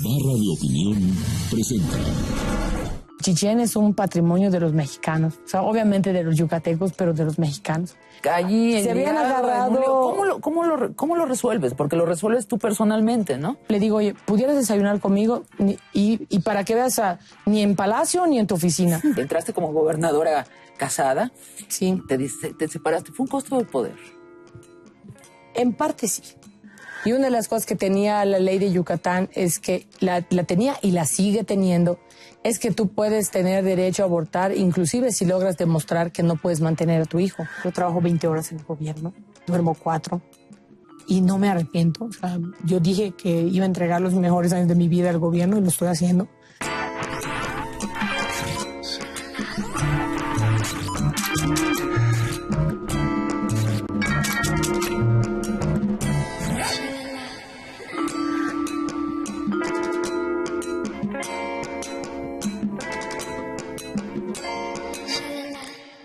Barra de Opinión presenta. Chichén es un patrimonio de los mexicanos, o sea, obviamente de los yucatecos, pero de los mexicanos. Allí se habían agarrado. ¿Cómo lo resuelves? Porque lo resuelves tú personalmente, ¿no? Le digo, oye, ¿pudieras desayunar conmigo? Y para que veas, ni en palacio ni en tu oficina. Entraste como gobernadora casada. Sí. Te separaste. Fue un costo de poder. En parte sí. Y una de las cosas que tenía la ley de Yucatán es que la tenía y la sigue teniendo, es que tú puedes tener derecho a abortar, inclusive si logras demostrar que no puedes mantener a tu hijo. Yo trabajo 20 horas en el gobierno, duermo 4 y no me arrepiento. O sea, yo dije que iba a entregar los mejores años de mi vida al gobierno y lo estoy haciendo.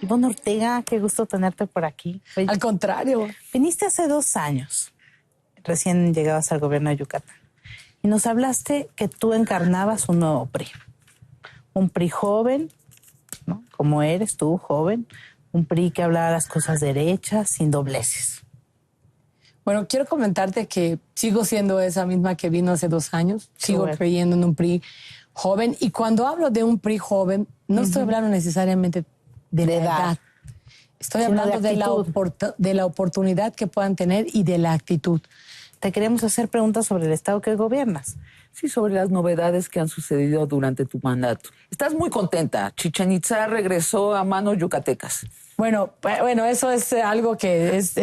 Ivonne Ortega, qué gusto tenerte por aquí. Oye, al contrario. Viniste hace 2 años, recién llegabas al gobierno de Yucatán, y nos hablaste que tú encarnabas un nuevo PRI. Un PRI joven, ¿no? Como eres tú, joven. Un PRI que hablaba las cosas derechas, sin dobleces. Bueno, quiero comentarte que sigo siendo esa misma que vino hace 2 años. Sigo creyendo en un PRI joven. Y cuando hablo de un PRI joven, no estoy hablando necesariamente de la edad. Estoy hablando de la oportunidad que puedan tener y de la actitud. Te queremos hacer preguntas sobre el estado que gobiernas. Sí, sobre las novedades que han sucedido durante tu mandato. Estás muy contenta. Chichén Itzá regresó a manos yucatecas. Bueno, eso es algo que es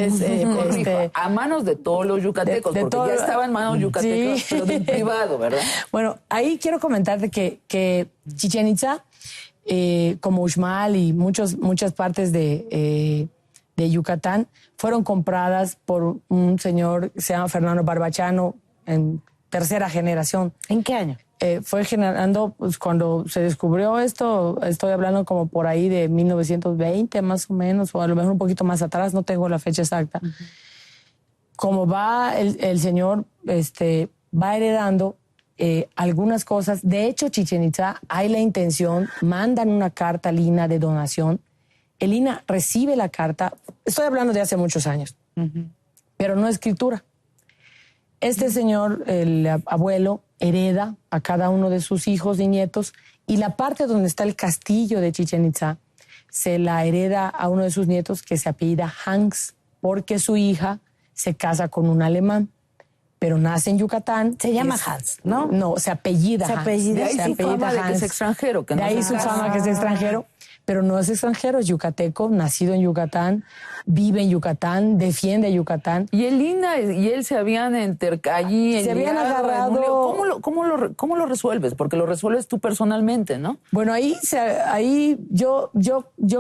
a manos de todos los yucatecos, porque ya estaba en manos yucatecos, sí, pero del privado, ¿verdad? Bueno, ahí quiero comentarte que Chichén Itzá, como Uxmal y muchas partes de Yucatán, fueron compradas por un señor que se llama Fernando Barbachano, en tercera generación. ¿En qué año? Fue generando, pues, cuando se descubrió esto, estoy hablando como por ahí de 1920 más o menos, o a lo mejor un poquito más atrás, no tengo la fecha exacta. Como va el señor, va heredando algunas cosas. De hecho, Chichén Itzá, hay la intención, mandan una carta al INAH de donación. El INAH recibe la carta, estoy hablando de hace muchos años, pero no escritura. Este señor, el abuelo, hereda a cada uno de sus hijos y nietos, y la parte donde está el castillo de Chichén Itzá se la hereda a uno de sus nietos que se apellida Hanks, porque su hija se casa con un alemán, pero nace en Yucatán. Se llama Hans, ¿no? No, se apellida Hans. De ahí su fama de que es extranjero. De ahí su fama que es extranjero, pero no es extranjero, es yucateco, nacido en Yucatán, vive en Yucatán, defiende a Yucatán. Y el INAH y él se habían allí. Se habían agarrado. ¿Cómo lo resuelves? Porque lo resuelves tú personalmente, ¿no? Bueno, ahí yo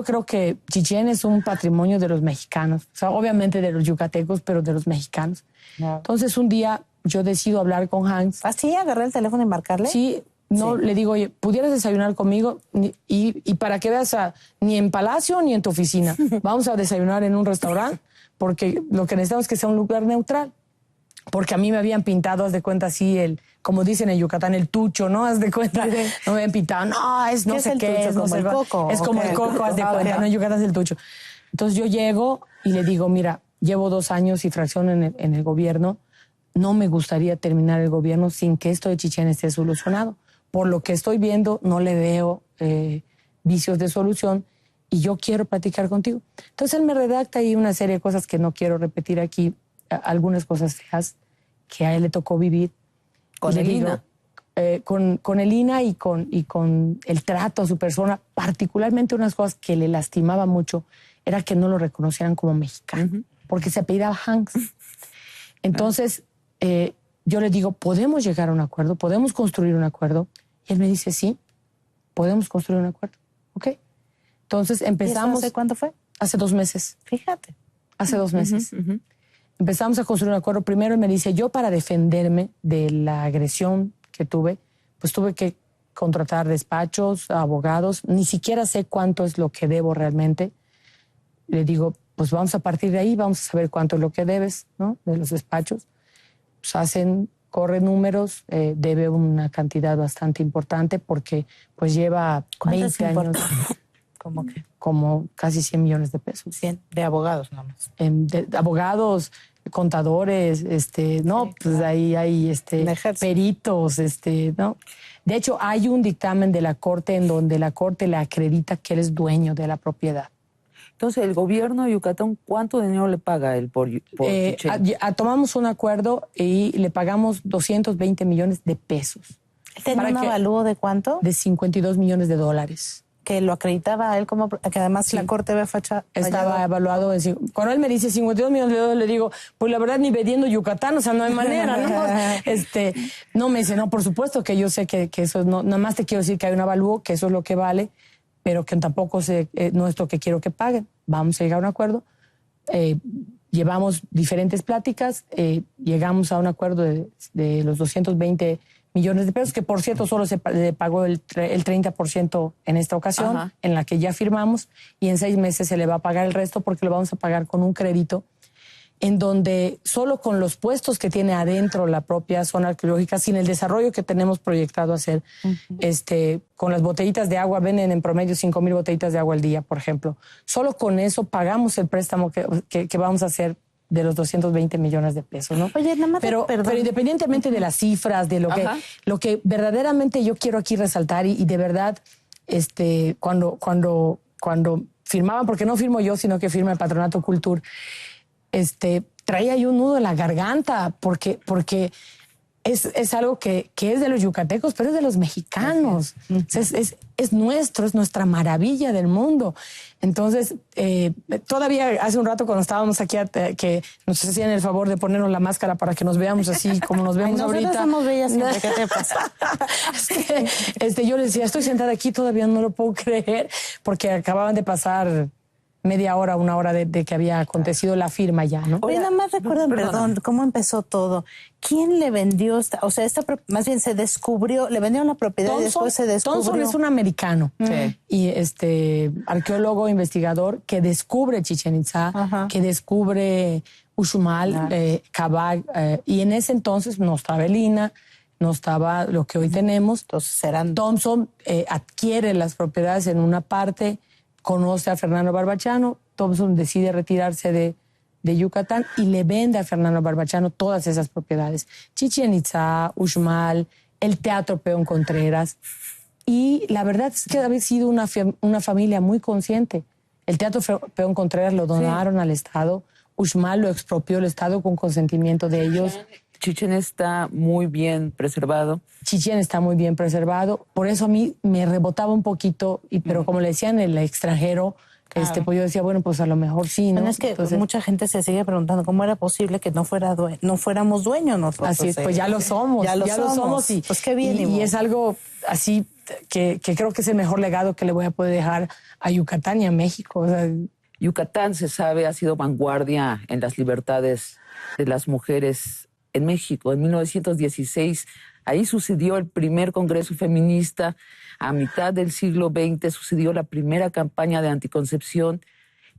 creo que Chichén es un patrimonio de los mexicanos. O sea, obviamente de los yucatecos, pero de los mexicanos. No. Entonces, un día yo decido hablar con Hans. ¿Ah, sí? ¿Agarré el teléfono y marcarle? Sí. Le digo, oye, ¿pudieras desayunar conmigo? Y para que veas, ni en palacio ni en tu oficina. Vamos a desayunar en un restaurante, porque lo que necesitamos es que sea un lugar neutral. Porque a mí me habían pintado, haz de cuenta, así, como dicen en Yucatán, el tucho, ¿no? Haz de cuenta, no me habían pintado, no, es no sé qué, es como el coco. Es como el coco, haz de cuenta, no, en Yucatán es el tucho. Entonces yo llego y le digo, mira, llevo 2 años y fracción en el gobierno, no me gustaría terminar el gobierno sin que esto de Chichén esté solucionado. Por lo que estoy viendo, no le veo vicios de solución y yo quiero platicar contigo. Entonces él me redacta ahí una serie de cosas que no quiero repetir aquí, algunas cosas feas que a él le tocó vivir. ¿Con el INAH? Con el INAH y con el trato a su persona, particularmente unas cosas que le lastimaba mucho, era que no lo reconocieran como mexicano, porque se apellidaba Hanks. Entonces, yo le digo, ¿podemos llegar a un acuerdo? ¿Podemos construir un acuerdo? Y él me dice, sí, podemos construir un acuerdo. ¿Ok? Entonces empezamos... ¿Y eso hace cuánto fue? Hace 2 meses. Fíjate. Hace 2 meses. Empezamos a construir un acuerdo. Primero él me dice, yo para defenderme de la agresión que tuve, pues tuve que contratar despachos, abogados. Ni siquiera sé cuánto es lo que debo realmente. Le digo, pues vamos a partir de ahí, vamos a saber cuánto es lo que debes, ¿no? De los despachos. Pues hacen corre números, debe una cantidad bastante importante porque pues lleva 20 años, ¿Cómo que? como casi 100 millones de pesos. 100 de abogados nomás. De abogados, contadores, no, Sí, pues claro. ahí hay peritos, ¿no? De hecho, hay un dictamen de la Corte en donde la Corte le acredita que él es dueño de la propiedad. Entonces, el gobierno de Yucatán, ¿cuánto dinero le paga él por Chichén? Tomamos un acuerdo y le pagamos 220 millones de pesos. ¿Tenía un avalúo de cuánto? De 52 millones de dólares. Que lo acreditaba a él como... Que además Sí. la Corte había fallado. Estaba evaluado en... Cuando él me dice 52 millones de dólares, le digo, pues la verdad ni vendiendo Yucatán, o sea, no hay manera, ¿no? No, me dice, no, por supuesto que yo sé que eso no... Nada más te quiero decir que hay un avalúo, que eso es lo que vale, pero que tampoco no es lo que quiero que paguen. Vamos a llegar a un acuerdo. Llevamos diferentes pláticas, llegamos a un acuerdo de los 220 millones de pesos, que por cierto solo se le pagó el 30% en esta ocasión, Ajá. en la que ya firmamos, y en 6 meses se le va a pagar el resto porque lo vamos a pagar con un crédito en donde solo con los puestos que tiene adentro la propia zona arqueológica, sin el desarrollo que tenemos proyectado hacer, con las botellitas de agua, venden en promedio 5,000 botellitas de agua al día, por ejemplo. Solo con eso pagamos el préstamo que vamos a hacer de los 220 millones de pesos, ¿no? Oye, nada más, pero independientemente de las cifras, de lo que verdaderamente yo quiero aquí resaltar y de verdad, cuando firmaban, porque no firmo yo, sino que firma el Patronato Cultur, traía yo un nudo en la garganta porque es algo que es de los yucatecos, pero es de los mexicanos. Es nuestro, es nuestra maravilla del mundo. Entonces, todavía hace un rato cuando estábamos aquí, que nos hacían el favor de ponernos la máscara para que nos veamos así como nos vemos ahorita. Nosotros somos bellas siempre, ¿qué te pasa? Yo les decía, estoy sentada aquí, todavía no lo puedo creer, porque acababan de pasar media hora, una hora de que había acontecido la firma ya, ¿no? Oye, nada más recuerden, perdón, cómo empezó todo. ¿Quién le vendió más bien se descubrió, le vendieron la propiedad y después se descubrió? Thompson es un americano. Sí. Y arqueólogo, investigador, que descubre Chichén Itzá, que descubre Uxmal, Kabak, y en ese entonces no estaba el INAH, no estaba lo que hoy tenemos. Entonces Thompson adquiere las propiedades en una parte, conoce a Fernando Barbachano, Thompson decide retirarse de Yucatán y le vende a Fernando Barbachano todas esas propiedades. Chichén Itzá, Uxmal, el Teatro Peón Contreras. Y la verdad es que había sido una familia muy consciente. El Teatro Peón Contreras lo donaron al Estado, Uxmal lo expropió el Estado con consentimiento de ellos. Chichén está muy bien preservado. Chichén está muy bien preservado. Por eso a mí me rebotaba un poquito, pero como le decían, el extranjero, pues yo decía, bueno, pues a lo mejor sí, ¿no? Bueno, es que entonces, mucha gente se sigue preguntando cómo era posible que no fuéramos dueños nosotros. Así es, pues ya lo somos. Ya lo somos. Y, pues qué bien. Y es algo así que creo que es el mejor legado que le voy a poder dejar a Yucatán y a México. O sea, Yucatán, se sabe, ha sido vanguardia en las libertades de las mujeres en México. En 1916, ahí sucedió el primer congreso feminista. A mitad del siglo XX sucedió la primera campaña de anticoncepción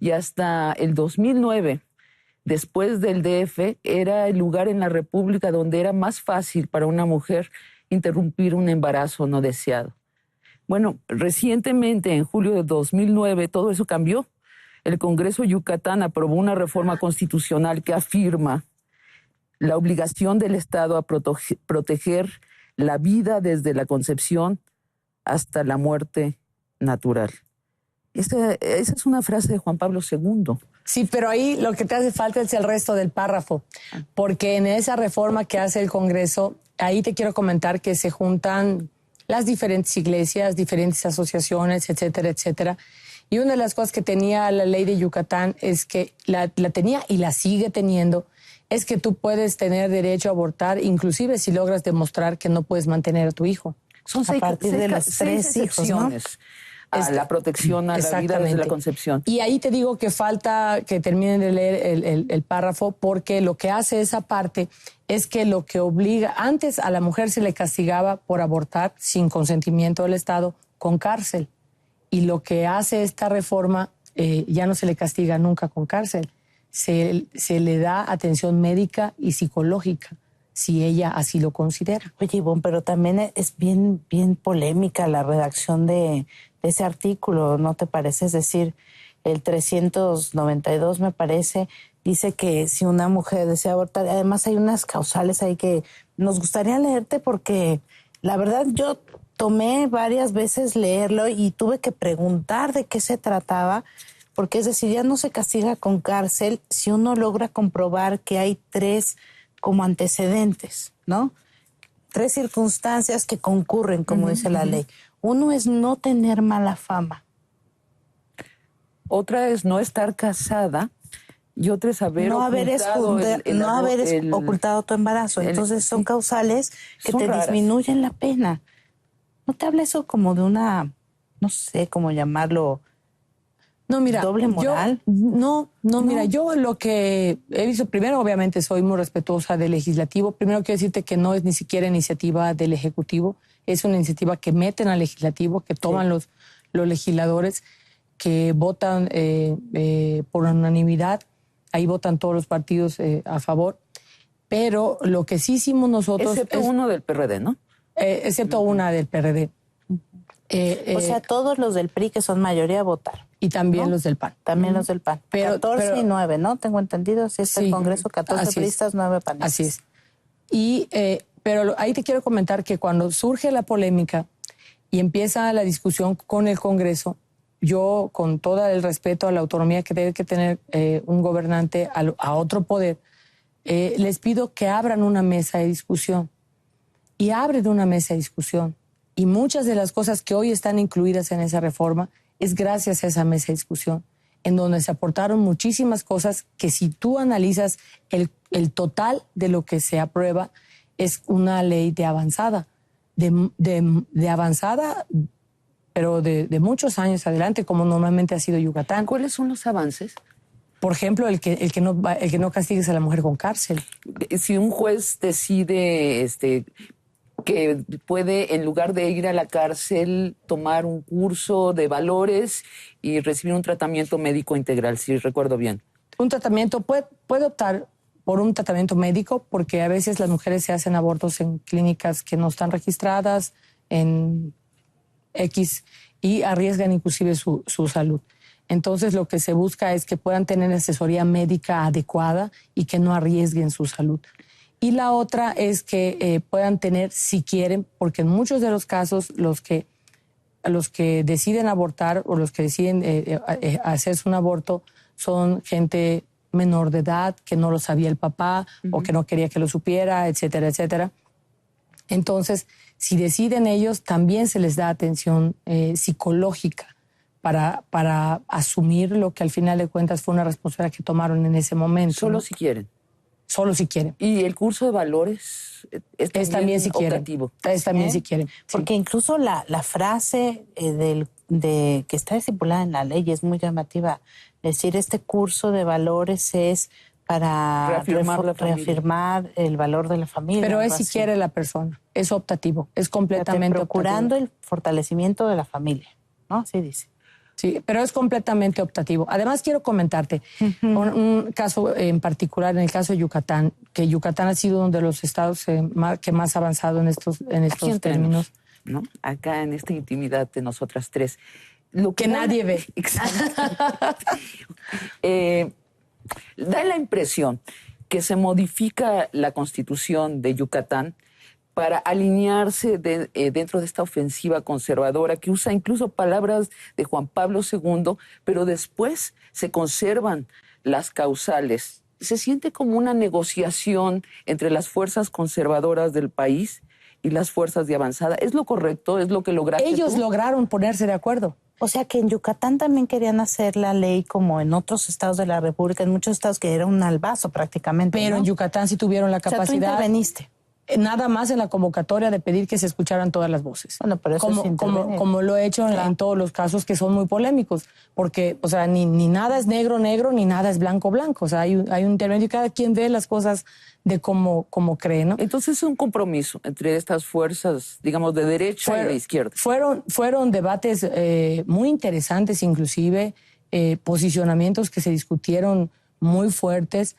y hasta el 2009, después del DF, era el lugar en la República donde era más fácil para una mujer interrumpir un embarazo no deseado. Bueno, recientemente, en julio de 2009, todo eso cambió. El Congreso Yucatán aprobó una reforma constitucional que afirma la obligación del Estado a proteger la vida desde la concepción hasta la muerte natural. Esa es una frase de Juan Pablo II. Sí, pero ahí lo que te hace falta es el resto del párrafo, porque en esa reforma que hace el Congreso, ahí te quiero comentar que se juntan las diferentes iglesias, diferentes asociaciones, etcétera, etcétera. Y una de las cosas que tenía la ley de Yucatán es que la tenía y la sigue teniendo, es que tú puedes tener derecho a abortar, inclusive si logras demostrar que no puedes mantener a tu hijo. Son a partir de los 3 hijos, ¿no? A la protección a la vida desde la concepción. Y ahí te digo que falta que terminen de leer el párrafo, porque lo que hace esa parte es que lo que obliga, antes a la mujer se le castigaba por abortar sin consentimiento del Estado con cárcel. Y lo que hace esta reforma, ya no se le castiga nunca con cárcel. Se le da atención médica y psicológica. si ella así lo considera. Oye, Ivonne, pero también es bien, bien polémica la redacción de ese artículo, ¿no te parece? Es decir, el 392, me parece, dice que si una mujer desea abortar, además hay unas causales ahí que nos gustaría leerte porque la verdad yo tomé varias veces leerlo y tuve que preguntar de qué se trataba, porque es decir, ya no se castiga con cárcel si uno logra comprobar que hay 3 como antecedentes, ¿no? 3 circunstancias que concurren, como dice la ley. Uno es no tener mala fama. Otra es no estar casada y otra es haber ocultado tu embarazo. Entonces son causales que te raras. disminuyen la pena. ¿No te habla eso como de una, no sé cómo llamarlo, No, mira, doble moral? Mira, yo lo que he visto, primero, obviamente, soy muy respetuosa del legislativo. Primero quiero decirte que no es ni siquiera iniciativa del Ejecutivo, es una iniciativa que meten al legislativo, que toman los legisladores, que votan por unanimidad. Ahí votan todos los partidos a favor. Pero lo que sí hicimos nosotros... Excepto uno del PRD, ¿no? Excepto una del PRD. O sea, todos los del PRI, que son mayoría, votaron. Y también ¿no? los del PAN. También los del PAN. Pero, 14 y 9, ¿no? Tengo entendido. Si está el Congreso, 14 priistas, 9 panistas. Así es. Y, pero ahí te quiero comentar que cuando surge la polémica y empieza la discusión con el Congreso, yo, con todo el respeto a la autonomía que debe que tener un gobernante a otro poder, les pido que abran una mesa de discusión. Y abren una mesa de discusión. Y muchas de las cosas que hoy están incluidas en esa reforma es gracias a esa mesa de discusión, en donde se aportaron muchísimas cosas que si tú analizas el total de lo que se aprueba, es una ley de avanzada, de avanzada, pero de muchos años adelante, como normalmente ha sido Yucatán. ¿Cuáles son los avances? Por ejemplo, el que no castigues a la mujer con cárcel. Si un juez decide que puede, en lugar de ir a la cárcel, tomar un curso de valores y recibir un tratamiento médico integral, si recuerdo bien. Un tratamiento, puede optar por un tratamiento médico, porque a veces las mujeres se hacen abortos en clínicas que no están registradas, en X, y arriesgan inclusive su salud. Entonces lo que se busca es que puedan tener asesoría médica adecuada y que no arriesguen su salud. Y la otra es que puedan tener, si quieren, porque en muchos de los casos los que deciden abortar o los que deciden hacerse un aborto son gente menor de edad, que no lo sabía el papá o que no quería que lo supiera, etcétera, etcétera. Entonces, si deciden ellos, también se les da atención psicológica para asumir lo que al final de cuentas fue una responsabilidad que tomaron en ese momento. Solo ¿no? si quieren. Solo si quieren. ¿Y el curso de valores es también si quieren. optativo? Es también si quieren. Porque incluso la frase que está estipulada en la ley es muy llamativa. Es decir, este curso de valores es para reafirmar el valor de la familia. Pero es si quiere la persona. Es optativo. Es completamente procurando optativo. el fortalecimiento de la familia, ¿no? Así dice. Sí, pero es completamente optativo. Además, quiero comentarte un caso en particular, en el caso de Yucatán, que Yucatán ha sido uno de los estados que más ha avanzado en estos términos. ¿No? Acá en esta intimidad de nosotras tres. Lo que nadie ve. Exacto. Da la impresión que se modifica la Constitución de Yucatán para alinearse dentro de esta ofensiva conservadora que usa incluso palabras de Juan Pablo II, pero después se conservan las causales. Se siente como una negociación entre las fuerzas conservadoras del país y las fuerzas de avanzada. ¿Es lo correcto? ¿Es lo que lograste Ellos tú? lograron ponerse de acuerdo. O sea que en Yucatán también querían hacer la ley como en otros estados de la República, en muchos estados que era un albazo prácticamente. Pero ¿no? en Yucatán sí tuvieron la capacidad. O sea, tú interveniste. Nada más en la convocatoria de pedir que se escucharan todas las voces. Bueno, pero eso como lo he hecho en todos los casos que son muy polémicos, porque, o sea, ni nada es negro, negro, ni nada es blanco, blanco. O sea, hay un intermedio y cada quien ve las cosas de cómo cree, ¿no? Entonces es un compromiso entre estas fuerzas, digamos, de derecha y de izquierda. Fueron debates muy interesantes, inclusive posicionamientos que se discutieron muy fuertes.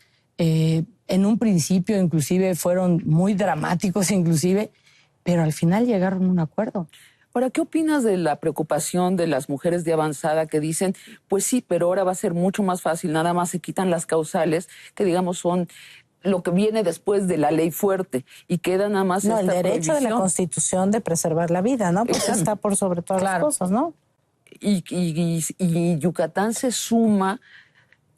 en un principio inclusive fueron muy dramáticos inclusive, pero al final llegaron a un acuerdo. Ahora, ¿qué opinas de la preocupación de las mujeres de avanzada que dicen, pues sí, pero ahora va a ser mucho más fácil, nada más se quitan las causales, que digamos son lo que viene después de la ley fuerte y queda nada más No, el esta derecho de la prohibición? Constitución de preservar la vida, ¿no? Porque está por sobre todas las cosas, ¿no? Y Yucatán se suma,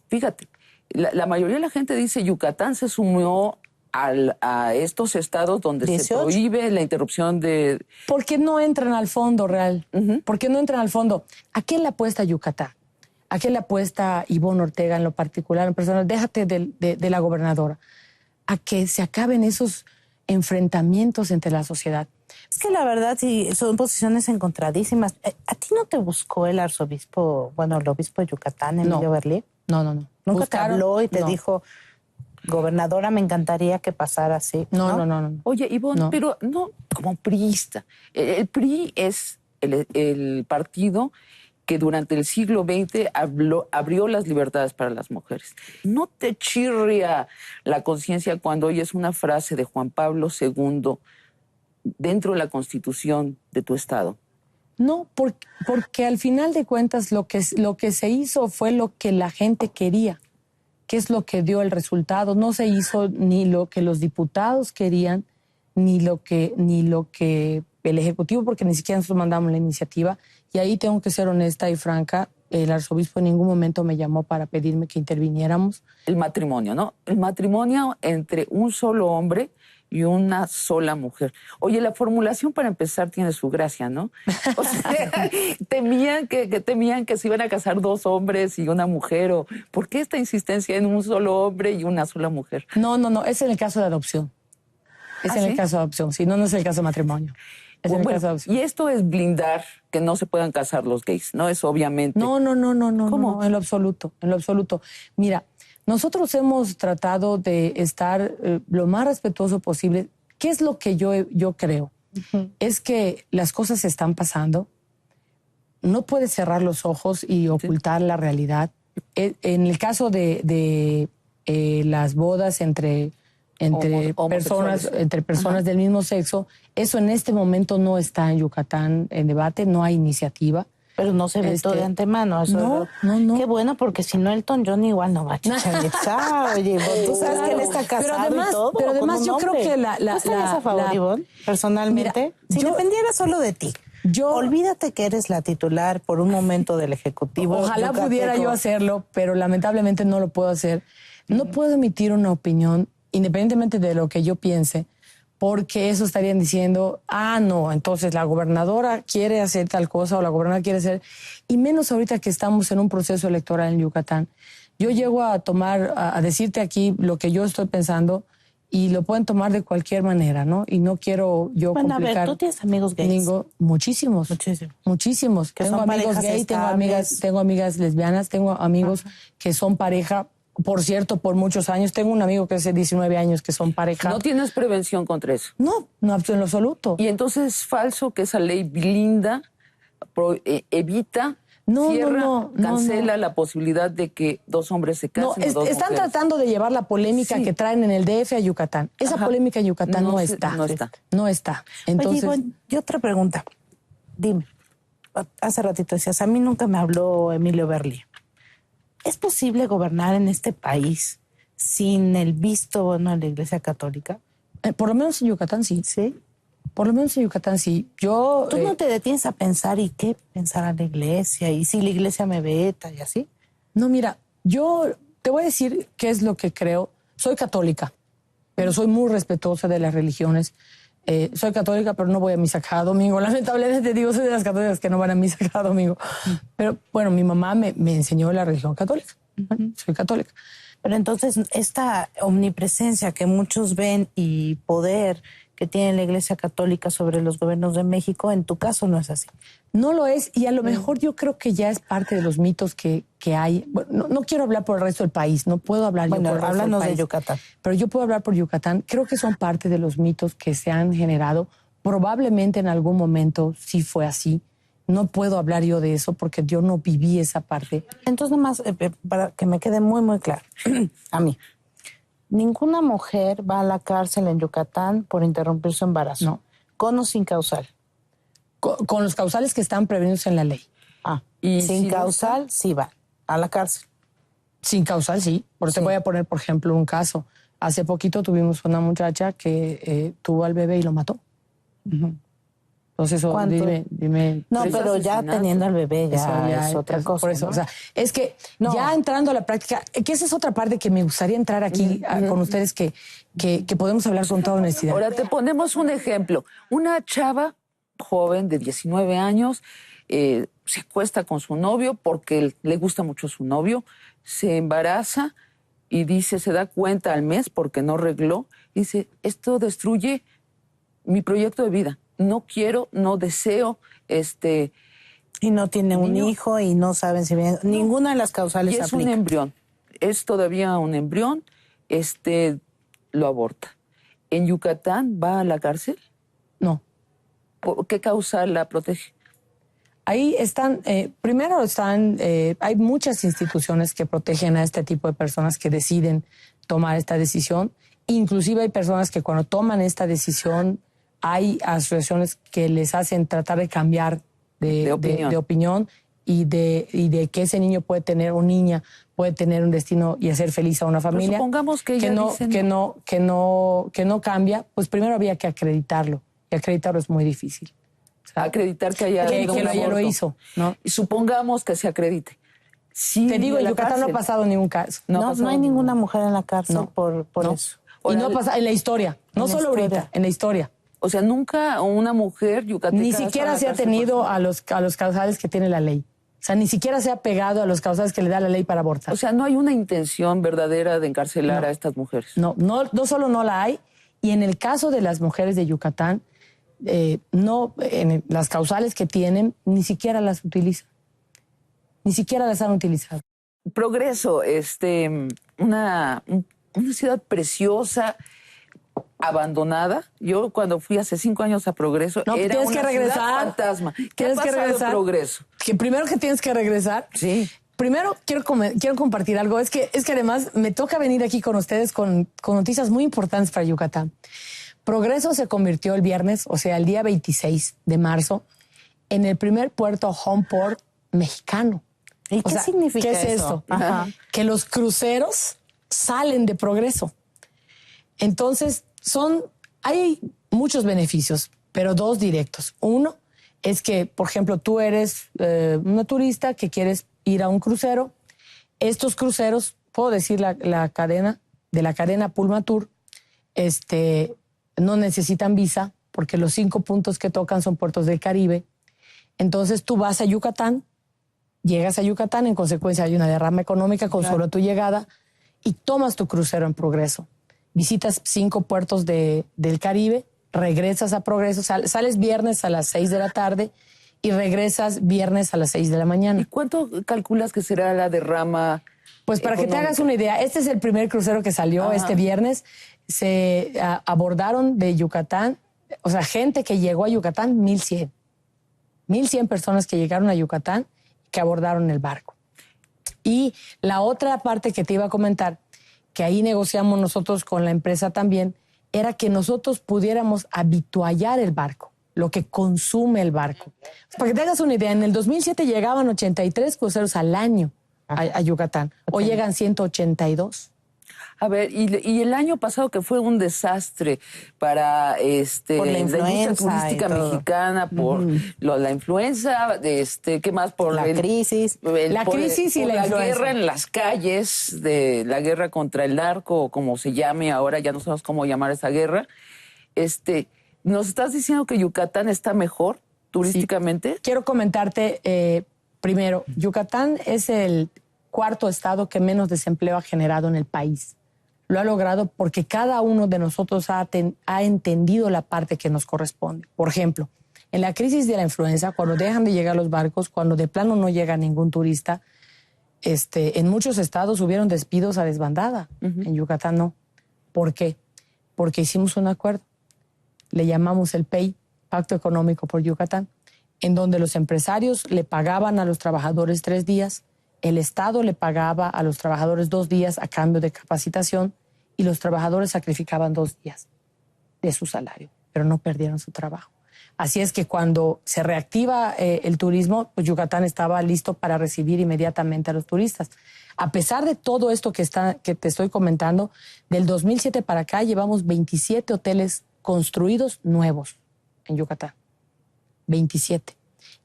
fíjate, la mayoría de la gente dice Yucatán se sumó a estos estados donde 18. se prohíbe la interrupción de... ¿Por qué no entran al fondo real? ¿Por qué no entran al fondo? ¿A qué le apuesta Yucatán? ¿A qué le apuesta Ivonne Ortega en lo particular, en personal? Déjate de la gobernadora. A que se acaben esos enfrentamientos entre la sociedad. Es que la verdad sí son posiciones encontradísimas. ¿A ti no te buscó el arzobispo, bueno, el obispo de Yucatán, Emilio Berlí? No. ¿Nunca te habló y te dijo, gobernadora, me encantaría que pasara así? No. Oye, Ivonne, pero no como priista. El PRI es el partido que durante el siglo XX abrió las libertades para las mujeres. ¿No te chirria la conciencia cuando oyes una frase de Juan Pablo II dentro de la Constitución de tu estado? No, porque al final de cuentas lo que se hizo fue lo que la gente quería, que es lo que dio el resultado. No se hizo ni lo que los diputados querían, ni lo que el Ejecutivo, porque ni siquiera nosotros mandamos la iniciativa. Y ahí tengo que ser honesta y franca, el arzobispo en ningún momento me llamó para pedirme que interviniéramos. El matrimonio, ¿no? El matrimonio entre un solo hombre y una sola mujer. Oye, la formulación para empezar tiene su gracia, ¿no? O sea, temían que se iban a casar dos hombres y una mujer. O, ¿por qué esta insistencia en un solo hombre y una sola mujer? No, es en el caso de adopción. Es en el caso de adopción, sí, no es el caso de matrimonio. Es en el caso de adopción. Y esto es blindar que no se puedan casar los gays, ¿no? Es obviamente... No. ¿Cómo? No, en lo absoluto. Mira, nosotros hemos tratado de estar lo más respetuoso posible. ¿Qué es lo que yo creo? Es que las cosas están pasando. No puedes cerrar los ojos y ocultar la realidad. En el caso de las bodas entre personas del mismo sexo, eso en este momento no está en Yucatán en debate, no hay iniciativa. Pero no se vetó de antemano. Eso no. Qué bueno, porque si no Elton John igual no va a chicharizar. Oye, tú sabes que él está casado pero además yo creo que ¿tú estarías a favor, Ivonne, personalmente? Mira, si dependiera solo de ti. Olvídate que eres la titular por un momento del Ejecutivo. Ojalá pudiera yo hacerlo, pero lamentablemente no lo puedo hacer. No puedo emitir una opinión independientemente de lo que yo piense, porque eso estarían diciendo, no, entonces la gobernadora quiere hacer tal cosa o la gobernadora quiere hacer, y menos ahorita que estamos en un proceso electoral en Yucatán. Yo llego a decirte aquí lo que yo estoy pensando y lo pueden tomar de cualquier manera, ¿no? Y no quiero yo complicar. A ver, ¿tú tienes amigos gays? Muchísimos. Tengo amigos gays, tengo amigas lesbianas, tengo amigos que son pareja. Por cierto, por muchos años. Tengo un amigo que hace 19 años que son pareja. ¿No tienes prevención contra eso? No, en lo absoluto. Y entonces es falso que esa ley blinda, evita, cierra, cancela la posibilidad de que dos hombres se casen. Están tratando de llevar la polémica que traen en el DF a Yucatán. Esa polémica en Yucatán no está. Entonces, oye, Ivonne, y otra pregunta. Dime, hace ratito decías, a mí nunca me habló Emilio Berlí. ¿Es posible gobernar en este país sin el visto bueno de la Iglesia Católica? Por lo menos en Yucatán sí. ¿Sí? Por lo menos en Yucatán sí. ¿Tú no te detienes a pensar y qué pensará la Iglesia? ¿Y si la Iglesia me veta y así? No, mira, yo te voy a decir qué es lo que creo. Soy católica, pero soy muy respetuosa de las religiones. Soy católica, pero no voy a misa cada domingo. Lamentablemente digo, soy de las católicas que no van a misa cada domingo. Pero bueno, mi mamá me enseñó la religión católica. Soy católica. Pero entonces esta omnipresencia que muchos ven y poder que tiene la Iglesia Católica sobre los gobiernos de México, en tu caso no es así. No lo es, y a lo mejor yo creo que ya es parte de los mitos que hay. Bueno, no quiero hablar por el resto del país, no puedo hablar yo por el resto del país. Háblanos de Yucatán. Pero yo puedo hablar por Yucatán. Creo que son parte de los mitos que se han generado. Probablemente en algún momento sí fue así. No puedo hablar yo de eso porque yo no viví esa parte. Entonces, nomás, para que me quede muy, muy claro, a mí. Ninguna mujer va a la cárcel en Yucatán por interrumpir su embarazo. No. ¿Con o sin causal? Con los causales que están previstos en la ley. Y si sin no causal, sí va a la cárcel. Sin causal, sí. Te voy a poner, por ejemplo, un caso. Hace poquito tuvimos una muchacha que tuvo al bebé y lo mató. Entonces, ¿Cuánto? dime. No, Pero pero es ya asesinato. teniendo al bebé ya es otra cosa. Por eso, ¿no? o sea, es que No. ya entrando a la práctica, que esa es otra parte que me gustaría entrar aquí con ustedes, que podemos hablar con toda honestidad. Ahora te ponemos un ejemplo. Una chava joven de 19 años se acuesta con su novio porque le gusta mucho su novio, se embaraza y dice, se da cuenta al mes porque no arregló, dice, esto destruye mi proyecto de vida. No quiero, no deseo, Y no tiene un niño. hijo y no saben si viene. Ninguna de las causales y es un aplica. embrión. Es todavía un embrión, lo aborta. ¿En Yucatán va a la cárcel? No. ¿Por qué causal la protege? Ahí están, hay muchas instituciones que protegen a este tipo de personas que deciden tomar esta decisión. Inclusive hay personas que cuando toman esta decisión, hay asociaciones que les hacen tratar de cambiar de opinión y de que ese niño puede tener, o niña puede tener un destino y hacer feliz a una familia. Pero supongamos que ella dice que no cambia, pues primero había que acreditarlo. Y acreditarlo es muy difícil. O sea, acreditar que haya habido un ella lo aborto. hizo, ¿no? Y supongamos que se acredite. Sí, Te digo, en la Yucatán no ha cárcel. pasado ningún caso. No hay ninguna mujer en la cárcel por No. eso. Y no pasa en la historia, no En la solo historia. ahorita, en la historia. O sea, nunca una mujer yucateca... Ni siquiera se ha tenido a los causales que tiene la ley. O sea, ni siquiera se ha pegado a los causales que le da la ley para abortar. O sea, no hay una intención verdadera de encarcelar a estas mujeres. No solo no la hay, y en el caso de las mujeres de Yucatán, las causales que tienen, ni siquiera las utilizan. Ni siquiera las han utilizado. Progreso, una ciudad preciosa, abandonada. Yo cuando fui hace 5 años a Progreso, No, era tienes una que regresar. ciudad fantasma. ¿Qué ha Tienes que pasado regresar. en Progreso? Que primero que tienes que regresar. Sí. Primero quiero compartir algo. Es que además me toca venir aquí con ustedes con noticias muy importantes para Yucatán. Progreso se convirtió el viernes, o sea, el día 26 de marzo, en el primer puerto home port mexicano. ¿Y qué significa ¿qué es eso? esto? Ajá. Que los cruceros salen de Progreso. Entonces, hay muchos beneficios, pero 2 directos. Uno es que, por ejemplo, tú eres una turista que quieres ir a un crucero. Estos cruceros, puedo decir la cadena Pulmatur, no necesitan visa porque los 5 puntos que tocan son puertos del Caribe. Entonces tú vas a Yucatán, llegas a Yucatán, en consecuencia hay una derrama económica con solo tu llegada y tomas tu crucero en Progreso. Visitas 5 puertos del Caribe, regresas a Progreso, sales viernes a las 6 de la tarde y regresas viernes a las 6 de la mañana. ¿Y cuánto calculas que será la derrama? Pues para que te hagas una idea, este es el primer crucero que salió este viernes. Se abordaron de Yucatán, o sea, gente que llegó a Yucatán, 1,100. 1,100 personas que llegaron a Yucatán que abordaron el barco. Y la otra parte que te iba a comentar, que ahí negociamos nosotros con la empresa también, era que nosotros pudiéramos habituallar el barco, lo que consume el barco. Para que te hagas una idea, en el 2007 llegaban 83 cruceros al año a Yucatán. Hoy llegan 182. A ver, y el año pasado que fue un desastre para Por la industria influenza turística y todo. mexicana, por la influenza, ¿qué más? Por La crisis. La crisis y por la la influenza. guerra en las calles, de la guerra contra el narco, o como se llame ahora, ya no sabemos cómo llamar esa guerra. ¿Nos estás diciendo que Yucatán está mejor turísticamente? Sí. Quiero comentarte primero, Yucatán es el 4º estado que menos desempleo ha generado en el país. Lo ha logrado porque cada uno de nosotros ha entendido la parte que nos corresponde. Por ejemplo, en la crisis de la influenza, cuando dejan de llegar los barcos, cuando de plano no llega ningún turista, en muchos estados hubieron despidos a desbandada. En Yucatán no. ¿Por qué? Porque hicimos un acuerdo. Le llamamos el PEI, Pacto Económico por Yucatán, en donde los empresarios le pagaban a los trabajadores 3 días, el Estado le pagaba a los trabajadores 2 días a cambio de capacitación y los trabajadores sacrificaban 2 días de su salario, pero no perdieron su trabajo. Así es que cuando se reactiva el turismo, pues Yucatán estaba listo para recibir inmediatamente a los turistas. A pesar de todo esto que te estoy comentando, del 2007 para acá llevamos 27 hoteles construidos nuevos en Yucatán. 27.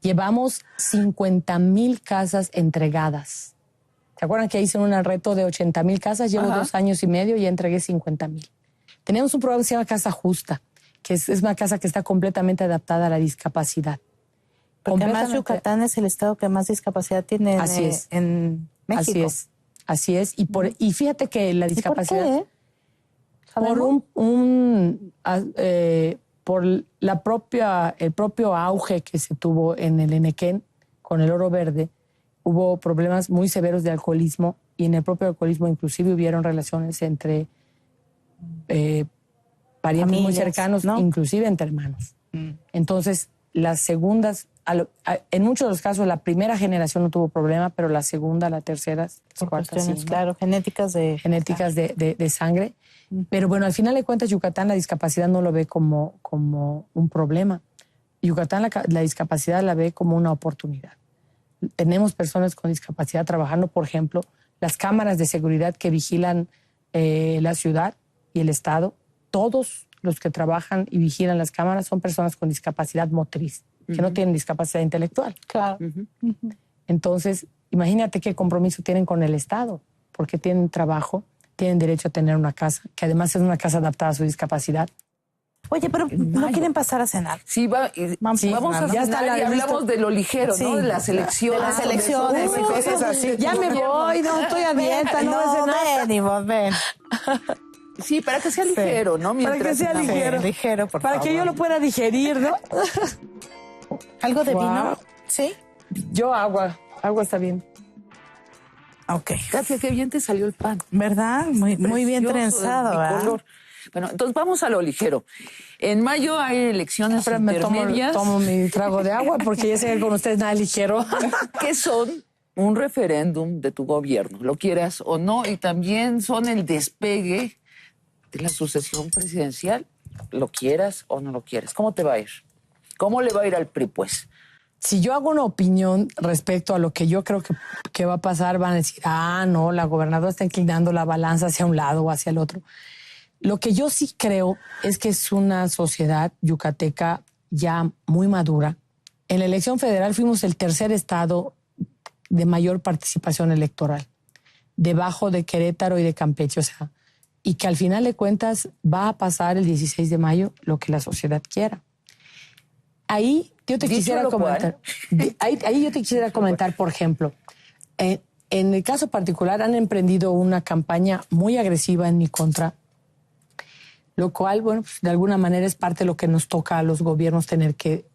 Llevamos 50,000 casas entregadas. ¿Se acuerdan que hice un reto de 80,000 casas? Llevo 2 años y medio y entregué 50,000. Tenemos un programa que se llama Casa Justa, que es una casa que está completamente adaptada a la discapacidad. Porque además Yucatán es el estado que más discapacidad tiene en México. Así es. Y fíjate que la discapacidad... ¿Y por qué? Por el propio auge que se tuvo en el Enequén con el oro verde, hubo problemas muy severos de alcoholismo y en el propio alcoholismo inclusive hubieron relaciones entre parientes Familias, muy cercanos, ¿no? inclusive entre hermanos. Entonces, las segundas, en muchos de los casos, la primera generación no tuvo problema, pero la segunda, la tercera, Por cuarta, cuestiones, sí, ¿no? claro, genéticas de sangre. Pero bueno, al final de cuentas, Yucatán la discapacidad no lo ve como un problema. Yucatán la discapacidad la ve como una oportunidad. Tenemos personas con discapacidad trabajando, por ejemplo, las cámaras de seguridad que vigilan la ciudad y el estado. Todos los que trabajan y vigilan las cámaras son personas con discapacidad motriz, que no tienen discapacidad intelectual. Claro. Entonces, imagínate qué compromiso tienen con el Estado, porque tienen trabajo, tienen derecho a tener una casa, que además es una casa adaptada a su discapacidad. Oye, pero ¿no quieren pasar a cenar? Sí, vamos a ya está cenar y la lista. hablamos de lo ligero, ¿no? De las elecciones. De las elecciones y cosas así. Ya me voy, no estoy a dieta, no voy a cenar. Ven. Sí, para que sea ligero, ¿no? Para que sea cenamos. ligero. Ligero, por Para favor. que yo lo pueda digerir, ¿no? ¿Algo de Wow. vino? Sí. Yo agua está bien. Ok. Katia, qué bien te salió el pan. ¿Verdad? Muy bien Precioso, trenzado, de ¿verdad? color. Bueno, entonces vamos a lo ligero. En mayo hay elecciones Pero me intermedias tomo mi trago de agua porque ya sé que con ustedes nada ligero. que son un referéndum de tu gobierno, lo quieras o no, y también son el despegue de la sucesión presidencial, lo quieras o no lo quieras. ¿Cómo te va a ir? ¿Cómo le va a ir al PRI, pues? Si yo hago una opinión respecto a lo que yo creo que va a pasar, van a decir, no, la gobernadora está inclinando la balanza hacia un lado o hacia el otro. Lo que yo sí creo es que es una sociedad yucateca ya muy madura. En la elección federal fuimos el tercer estado de mayor participación electoral, debajo de Querétaro y de Campeche, o sea, y que al final de cuentas va a pasar el 16 de mayo lo que la sociedad quiera. Ahí yo te Dicho quisiera lo comentar, ahí yo te quisiera comentar, por ejemplo, en el caso particular han emprendido una campaña muy agresiva en mi contra, lo cual, bueno, pues, de alguna manera es parte de lo que nos toca a los gobiernos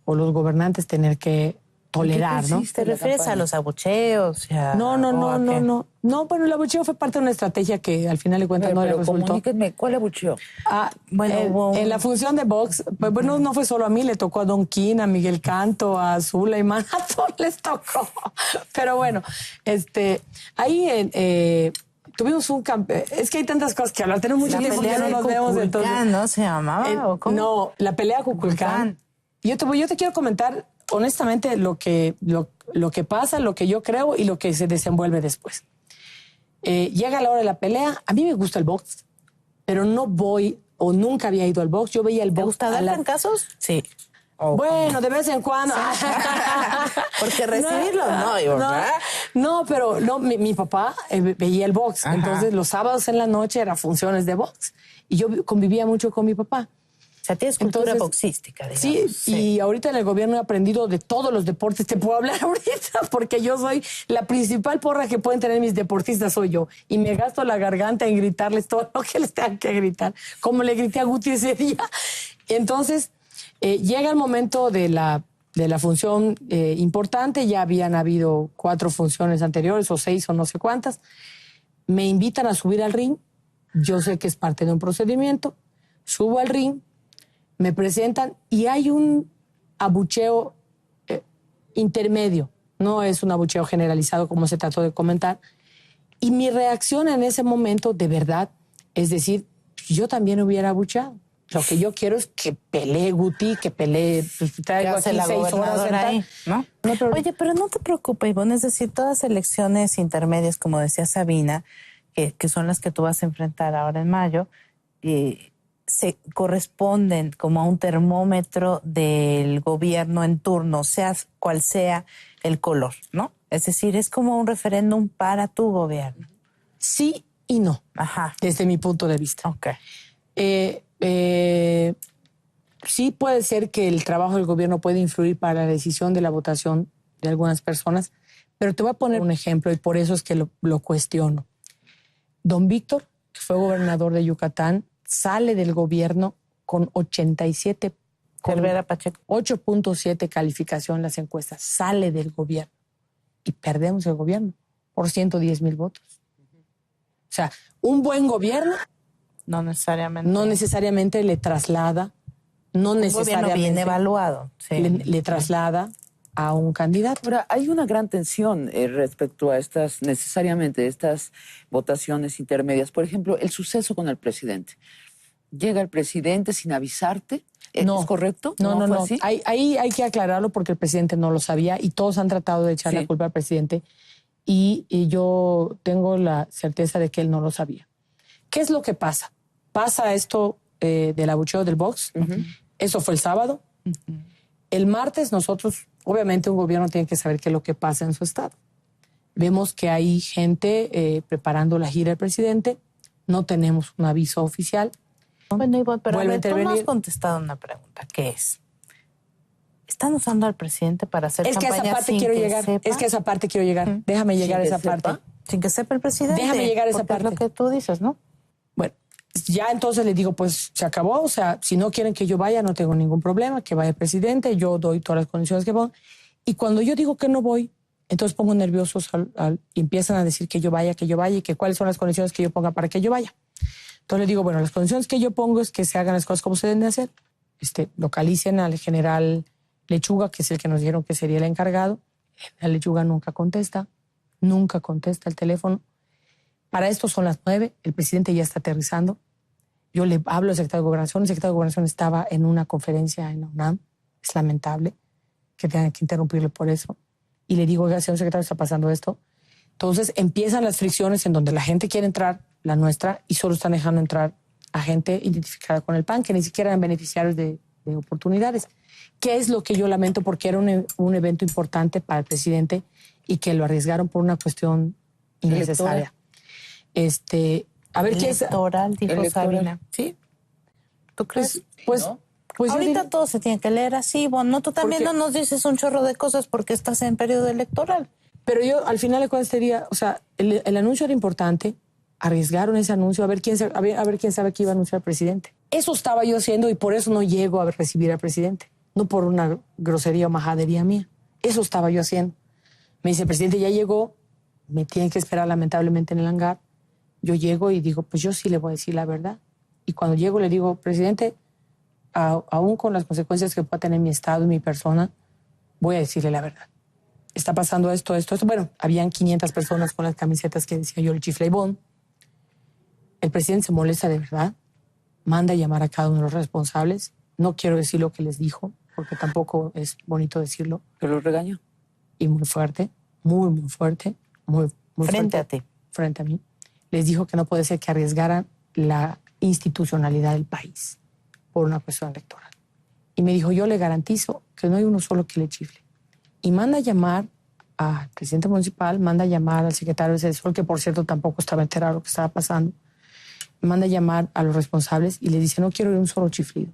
o los gobernantes tener que tolerar, ¿no? ¿Te refieres a los abucheos? No. No, bueno, el abucheo fue parte de una estrategia que al final de cuentas no le resultó. Comuníquenme, ¿cuál abucheo? En la función de Vox, pues bueno, no fue solo a mí, le tocó a Don Quín, a Miguel Canto, a Zuleimán, a todos les tocó. Pero bueno, ahí tuvimos es que hay tantas cosas que hablar, tenemos mucho tiempo que no nos vemos. Entonces, ¿no se llamaba? ¿O cómo? no, la pelea Cuculcán. Yo te quiero comentar honestamente lo que pasa, lo que yo creo y lo que se desenvuelve después. Llega la hora de la pelea. A mí me gusta el box, pero no voy o nunca había ido al box. Yo veía el box. ¿Te gusta dar trancazos? Sí. Bueno, de vez en cuando. Porque recibirlos no, ¿verdad? No, pero mi papá veía el box. Ajá. Entonces los sábados en la noche eran funciones de box. Y yo convivía mucho con mi papá. O sea, tienes cultura boxística, digamos. Sí, y ahorita en el gobierno he aprendido de todos los deportes. Te puedo hablar ahorita porque yo soy la principal porra que pueden tener mis deportistas, soy yo. Y me gasto la garganta en gritarles todo lo que les tengan que gritar, como le grité a Guti ese día. Entonces, llega el momento de la función importante. Ya habían habido 4 funciones anteriores, o 6, o no sé cuántas. Me invitan a subir al ring. Yo sé que es parte de un procedimiento. Subo al ring. Me presentan y hay un abucheo intermedio, no es un abucheo generalizado como se trató de comentar. Y mi reacción en ese momento, de verdad, Es decir, yo también hubiera abucheado. Lo que yo quiero es que pelee Guti, que pelee, pues, traigo aquí 6 horas ahí, ¿no? No, Oye, pero no te preocupes, Ivonne, es decir, todas elecciones intermedias, como decía Sabina, que son las que tú vas a enfrentar ahora en mayo, se corresponden como a un termómetro del gobierno en turno, sea cual sea el color, ¿no? Es decir, es como un referéndum para tu gobierno. Sí y no, desde mi punto de vista. Okay. Sí puede ser que el trabajo del gobierno puede influir para la decisión de la votación de algunas personas, pero te voy a poner un ejemplo y por eso es que lo cuestiono. Don Víctor, que fue gobernador de Yucatán, sale del gobierno con 87, con 8.7 calificación en las encuestas. Sale del gobierno y perdemos el gobierno por 110,000 votos. O sea, un buen gobierno no necesariamente le traslada, no necesariamente gobierno bien evaluado, sí. le traslada a un candidato. Ahora, hay una gran tensión respecto a estas votaciones intermedias. Por ejemplo, el suceso con el presidente. Llega el presidente sin avisarte. No. ¿Es correcto? No. Así? Ahí hay que aclararlo porque el presidente no lo sabía y todos han tratado de echar la culpa al presidente y yo tengo la certeza de que él no lo sabía. ¿Qué es lo que pasa? Pasa esto del abucheo del box. Eso fue el sábado. El martes nosotros, obviamente un gobierno tiene que saber qué es lo que pasa en su estado. Vemos que hay gente preparando la gira del presidente. No tenemos un aviso oficial. Bueno, Ivonne, pero a ver, tú no has contestado una pregunta, ¿qué es? ¿Están usando al presidente para hacer campaña sin que sepa? Es que a esa parte quiero llegar. Déjame llegar a esa parte. Sin que sepa el presidente. Déjame llegar a esa parte. Es lo que tú dices, ¿no? Bueno, ya entonces le digo, pues se acabó. O sea, si no quieren que yo vaya, no tengo ningún problema. Que vaya el presidente, yo doy todas las condiciones que pongo. Y cuando yo digo que no voy, entonces pongo nerviosos y empiezan a decir que yo vaya y que cuáles son las condiciones que yo ponga para que yo vaya. Entonces le digo, bueno, las condiciones que yo pongo es que se hagan las cosas como se deben de hacer. Localicen al general Lechuga, que es el que nos dijeron que sería el encargado. El general Lechuga nunca contesta el teléfono. Para esto son las 9, el presidente ya está aterrizando. Yo le hablo al secretario de Gobernación, el secretario de Gobernación estaba en una conferencia en la UNAM. Es lamentable que tengan que interrumpirle por eso. Y le digo, oiga, señor secretario, está pasando esto. Entonces empiezan las fricciones en donde la gente quiere entrar, la nuestra, y solo están dejando entrar a gente identificada con el PAN, que ni siquiera eran beneficiarios de oportunidades. ¿Qué es lo que yo lamento? Porque era un evento importante para el presidente y que lo arriesgaron por una cuestión innecesaria. A ver qué es. Electoral, dijo Sabina. ¿Sí? ¿Tú crees? Pues ahorita todo se tiene que leer así. Bueno, tú también no nos dices un chorro de cosas porque estás en periodo electoral. Pero yo, al final de cuentas, diría, o sea, el anuncio era importante, arriesgaron ese anuncio, a ver quién sabe qué iba a anunciar el presidente. Eso estaba yo haciendo y por eso no llego a recibir al presidente. No por una grosería o majadería mía. Eso estaba yo haciendo. Me dice, el presidente ya llegó, me tienen que esperar lamentablemente en el hangar. Yo llego y digo, pues yo sí le voy a decir la verdad. Y cuando llego le digo, presidente, aún con las consecuencias que pueda tener mi estado y mi persona, voy a decirle la verdad. Está pasando esto. Bueno, habían 500 personas con las camisetas que decía yo, el chifle Ivonne. El presidente se molesta de verdad, manda a llamar a cada uno de los responsables. No quiero decir lo que les dijo, porque tampoco es bonito decirlo. ¿Pero lo regañó? Y muy fuerte, muy fuerte, muy frente fuerte, a ti. Frente a mí. Les dijo que no puede ser que arriesgaran la institucionalidad del país por una cuestión electoral. Y me dijo, yo le garantizo que no hay uno solo que le chifle. Y manda a llamar al presidente municipal, manda a llamar al secretario de Cedesol, que por cierto tampoco estaba enterado de lo que estaba pasando. Manda a llamar a los responsables y les dice, no quiero oír un solo chiflido.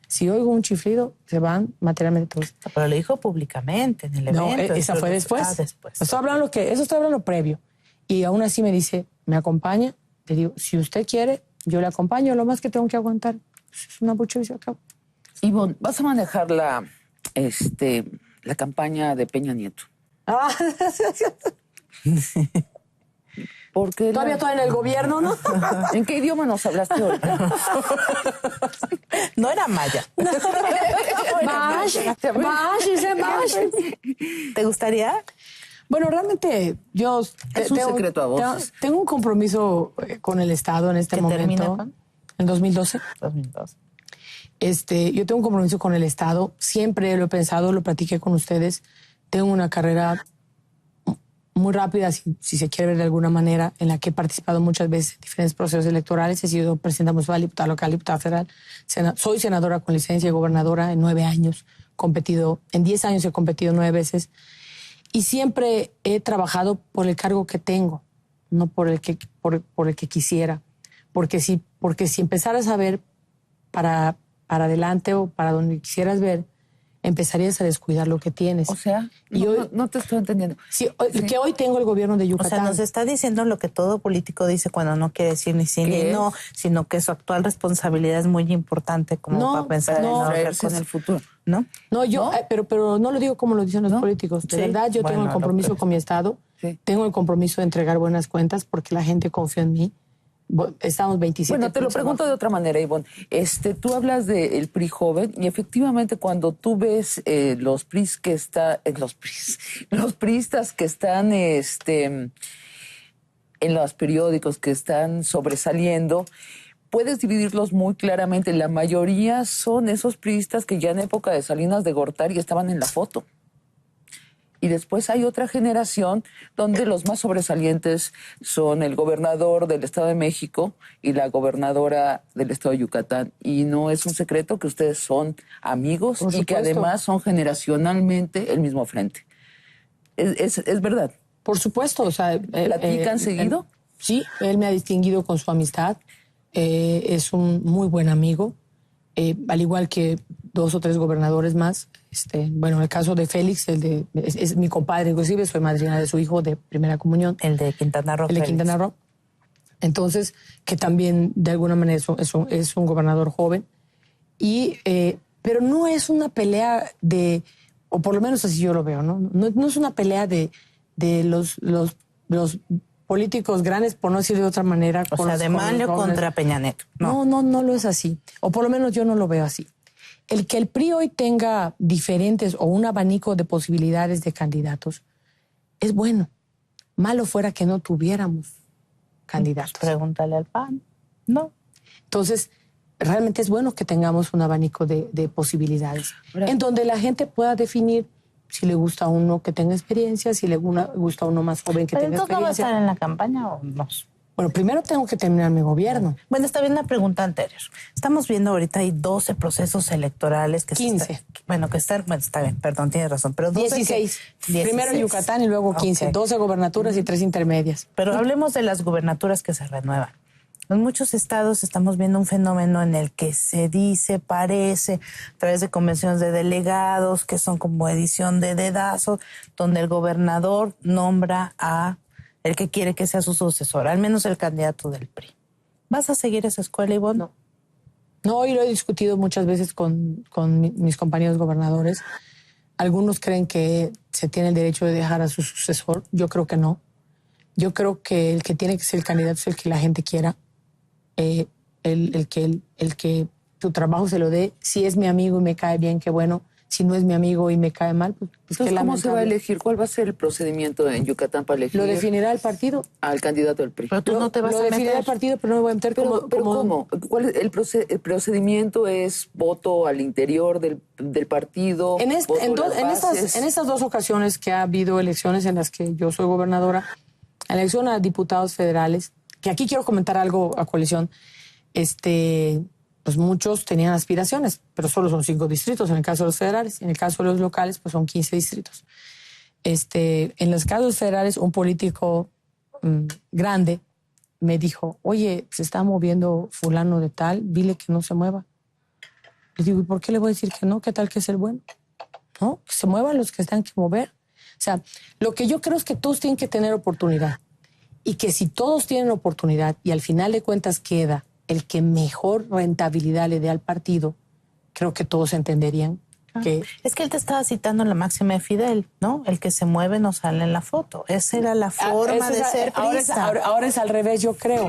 Si oigo un chiflido, se van materialmente todos. Pero lo dijo públicamente en el evento. No, esa fue después. Después. Estoy hablando previo. Y aún así me dice, ¿me acompaña? Le digo, si usted quiere, yo le acompaño. Lo más que tengo que aguantar es una bucha y se acabó. Ivonne, vas a manejar la campaña de Peña Nieto. Porque todavía estoy en el gobierno, ¿no? ¿En qué idioma nos hablaste hoy? No era maya. ¿Te gustaría? Bueno, realmente yo... Es un secreto a voces. Tengo un compromiso con el Estado en este ¿Que momento. termina cuándo? En 2012. 2002. Yo tengo un compromiso con el Estado. Siempre lo he pensado, lo platiqué con ustedes. Tengo una carrera muy rápida, si se quiere ver de alguna manera, en la que he participado muchas veces en diferentes procesos electorales. He sido presidenta municipal, diputada local, diputada federal. Soy senadora con licencia y gobernadora en 9 años. En 10 años he competido 9 veces. Y siempre he trabajado por el cargo que tengo, no por el que quisiera. Porque si empezaras a ver para adelante o para donde quisieras ver, empezarías a descuidar lo que tienes. O sea, no te estoy entendiendo. Sí, que hoy tengo el gobierno de O Yucatán. sea, nos está diciendo lo que todo político dice cuando no quiere decir ni sí ni no, sino que su actual responsabilidad es muy importante como para pensar en el futuro. ¿No? No, pero no lo digo como lo dicen los políticos. De verdad, yo tengo el compromiso con mi Estado. Sí. Tengo el compromiso de entregar buenas cuentas porque la gente confía en mí. Estamos 27. Bueno, te lo pregunto de otra manera, Ivonne. Tú hablas del PRI joven y efectivamente cuando tú ves los priistas que están en los periódicos que están sobresaliendo, puedes dividirlos muy claramente. La mayoría son esos priistas que ya en época de Salinas de Gortari estaban en la foto. Y después hay otra generación donde los más sobresalientes son el gobernador del Estado de México y la gobernadora del Estado de Yucatán. Y no es un secreto que ustedes son amigos y que además son generacionalmente el mismo frente. ¿Es verdad? Por supuesto. O sea, ¿platican seguido? Sí, él me ha distinguido con su amistad. Es un muy buen amigo, al igual que 2 o 3 gobernadores más. Bueno, en el caso de Félix, es mi compadre, inclusive soy madrina de su hijo de primera comunión. El de Quintana Roo. El de Quintana Roo. Entonces, que también de alguna manera es un gobernador joven. Pero no es una pelea o por lo menos así yo lo veo, ¿no? No es una pelea de los políticos grandes, por no decir de otra manera. O sea, de Manlio contra Peña Nieto. No lo es así. O por lo menos yo no lo veo así. El que el PRI hoy tenga diferentes o un abanico de posibilidades de candidatos es bueno. Malo fuera que no tuviéramos candidatos. Pues pregúntale al PAN. No. Entonces, realmente es bueno que tengamos un abanico de posibilidades en donde la gente pueda definir si le gusta a uno que tenga experiencia, si le gusta a uno más joven que tenga experiencia. ¿Pero entonces no va a estar en la campaña o no? Bueno, primero tengo que terminar mi gobierno. Bueno, está bien la pregunta anterior. Estamos viendo ahorita hay 12 procesos electorales que 15. Bueno, está bien, perdón, tienes razón, pero 12 16. Primero Yucatán y luego 15, 12 gobernaturas y 3 intermedias. Pero hablemos de las gubernaturas que se renuevan. En muchos estados estamos viendo un fenómeno en el que se dice, parece, a través de convenciones de delegados, que son como edición de dedazo, donde el gobernador nombra a el que quiere que sea su sucesor, al menos el candidato del PRI. ¿Vas a seguir esa escuela, Ivonne? No, y lo he discutido muchas veces con mis compañeros gobernadores. Algunos creen que se tiene el derecho de dejar a su sucesor. Yo creo que no. Yo creo que el que tiene que ser el candidato es el que la gente quiera. El que tu trabajo se lo dé. Si es mi amigo y me cae bien, qué bueno. Si no es mi amigo y me cae mal, pues entonces, ¿cómo se va a elegir? ¿Cuál va a ser el procedimiento en Yucatán para elegir? Lo definirá el partido. Al candidato del PRI. Pero tú no te vas a meter. Lo definirá el partido, pero no me voy a meter ¿Cómo? ¿Cuál es el procedimiento? ¿Es voto al interior del partido? En estas 2 ocasiones que ha habido elecciones en las que yo soy gobernadora, la elección a diputados federales, que aquí quiero comentar algo a coalición, pues muchos tenían aspiraciones, pero solo son 5 distritos en el caso de los federales. En el caso de los locales, pues son 15 distritos. En los casos federales, un político grande me dijo, oye, se está moviendo fulano de tal, dile que no se mueva. Le digo, ¿y por qué le voy a decir que no? ¿Qué tal que es el bueno? ¿No? Que se muevan los que están que mover. O sea, lo que yo creo es que todos tienen que tener oportunidad. Y que si todos tienen oportunidad y al final de cuentas queda el que mejor rentabilidad le dé al partido, creo que todos entenderían que... Es que él te estaba citando la máxima de Fidel, ¿no? El que se mueve no sale en la foto. Esa era la forma de ser priista. Ahora es al revés, yo creo.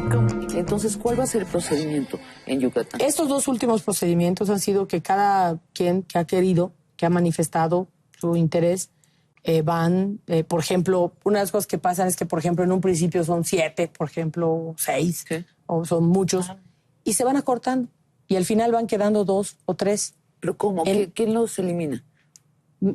Entonces, ¿cuál va a ser el procedimiento en Yucatán? Estos 2 últimos procedimientos han sido que cada quien que ha querido, que ha manifestado su interés, por ejemplo, una de las cosas que pasan es que, por ejemplo, en un principio son 7, por ejemplo, 6, Sí. o son muchos, y se van acortando. Y al final van quedando 2 o 3. ¿Pero cómo? ¿Quién los elimina?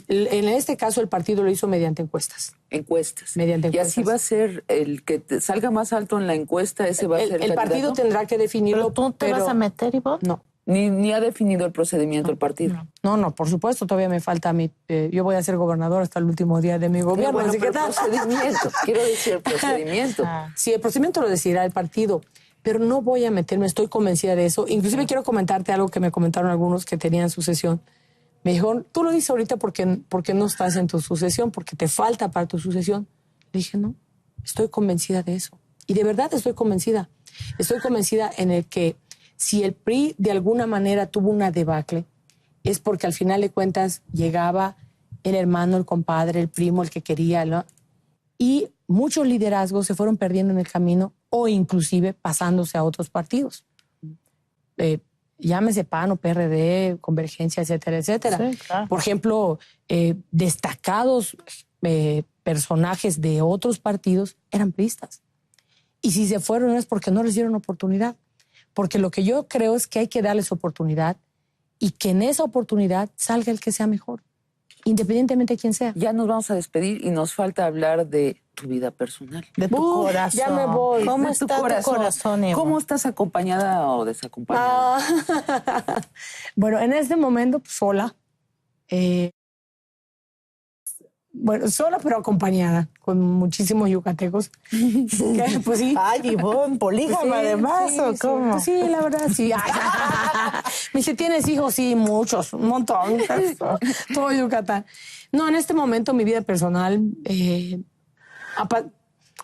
En este caso, el partido lo hizo mediante encuestas. Encuestas. Mediante Y así encuestas. va a ser el que salga más alto en la encuesta, ese va a ser El partido candidato. tendrá que definirlo. ¿Pero tú te vas a meter, Ivonne? No. Ni ha definido el procedimiento el partido. No, por supuesto, todavía me falta yo voy a ser gobernador hasta el último día de mi gobierno. Bueno, así pero que el procedimiento, quiero decir el procedimiento. Sí, el procedimiento lo decidirá el partido, pero no voy a meterme, estoy convencida de eso. Inclusive quiero comentarte algo que me comentaron algunos que tenían sucesión. Me dijeron, tú lo dices ahorita porque no estás en tu sucesión, porque te falta para tu sucesión. Le dije, no, estoy convencida de eso. Y de verdad estoy convencida. Estoy convencida en el que si el PRI de alguna manera tuvo una debacle, es porque al final de cuentas llegaba el hermano, el compadre, el primo, el que quería, ¿no? Y muchos liderazgos se fueron perdiendo en el camino o inclusive pasándose a otros partidos. Llámese PAN o PRD, Convergencia, etcétera, etcétera. Sí, claro. Por ejemplo, destacados personajes de otros partidos eran priistas. Y si se fueron es porque no les dieron oportunidad. Porque lo que yo creo es que hay que darles oportunidad y que en esa oportunidad salga el que sea mejor, independientemente de quién sea. Ya nos vamos a despedir y nos falta hablar de tu vida personal. De tu corazón. Ya me voy. ¿Cómo De está tu corazón, Ivonne? ¿Cómo estás acompañada o desacompañada? Bueno, en este momento, pues, sola. Bueno, sola pero acompañada, con muchísimos yucatecos. Que, pues sí. Ay, Ivonne, polígama Pues sí, además, sí, ¿o sí. cómo? Pues sí, la verdad, sí. Me dice, ¿tienes hijos? Sí, muchos, un montón. Todo Yucatán. No, en este momento mi vida personal